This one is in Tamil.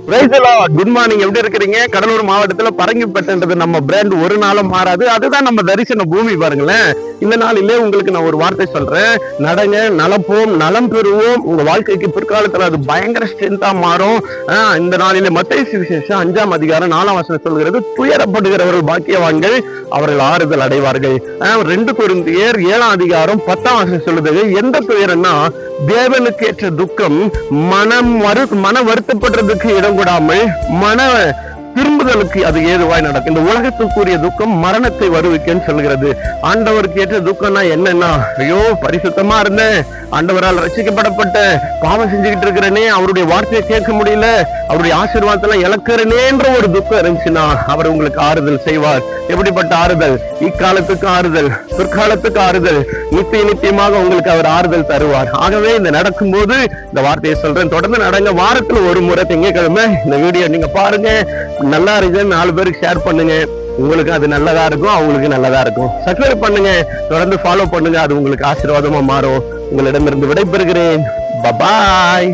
Good morning. எப்படி இருக்கிறீங்க? கடலூர் மாவட்டத்துல பரங்கிப்பட்டுன்றது நம்ம பிராண்ட் ஒரு நாளும் மாறாது. அதுதான் நம்ம தரிசன பூமி. பாருங்களேன், இந்த நாளிலே உங்களுக்கு நான் ஒரு வார்த்தை சொல்றேன். நடங்க, நலப்போம், நலம் பெறுவோம். உங்க வாழ்க்கைக்கு பிற்காலத்துல அது பயங்கர ஸ்ட்ரென்த்தா மாறும். இந்த நாளிலே மத்தேயு சுவிசேஷம் 5ஆம் அதிகாரம் 4ஆம் வசனம் சொல்கிறது, துயரப்படுகிறவர்கள் பாக்கியவான்கள், அவர்கள் ஆறுதல் அடைவார்கள். 2 கொரிந்தியர் 7ஆம் அதிகாரம் 10ஆம் வசனம் சொல்லுது, எந்த துயரம்னா தேவனுக்கு ஏற்ற துக்கம் மன வருத்தப்படுறதுக்கு இடம் கூடாமல் மன திரும்புதலுக்கு அது ஏதுவாய் நடக்கும். இந்த உலகத்துக்குரிய துக்கம் மரணத்தை வருவிக்கன்னு சொல்கிறது. ஆண்டவருக்கு ஏற்ற துக்கம்னா என்னன்னா, ஐயோ பரிசுத்தமா இருந்தேன், ஆண்டவரால் ரசிக்கப்படப்பட்ட, பாவம் செஞ்சுக்கிட்டு இருக்கிறனே, அவருடைய வார்த்தையை கேட்க முடியல, அவருடைய ஆசீர்வாதத்தெல்லாம் இழக்கிறனேன்ற ஒரு துக்கம் இருந்துச்சுன்னா அவர் உங்களுக்கு ஆறுதல் செய்வார். எப்படிப்பட்ட ஆறுதல்? இக்காலத்துக்கு ஆறுதல், பிற்காலத்துக்கு ஆறுதல், நித்தியமாக உங்களுக்கு அவர் ஆறுதல் தருவார். ஆகவே இந்த நடக்கும்போது இந்த வார்த்தையை சொல்றேன், தொடர்ந்து நடங்க. வாரத்துல ஒரு முறை திங்கட்கிழமை இந்த வீடியோ நீங்க பாருங்க. நல்லா இருக்கு, 4 பேருக்கு ஷேர் பண்ணுங்க. உங்களுக்கு அது நல்லதா இருக்கும், அவங்களுக்கு நல்லதா இருக்கும். சப்ஸ்கிரைப் பண்ணுங்க, தொடர்ந்து ஃபாலோ பண்ணுங்க. அது உங்களுக்கு ஆசீர்வாதமா மாறும். உங்களிடமிருந்து விடைபெறுகிறேன். பபாய்.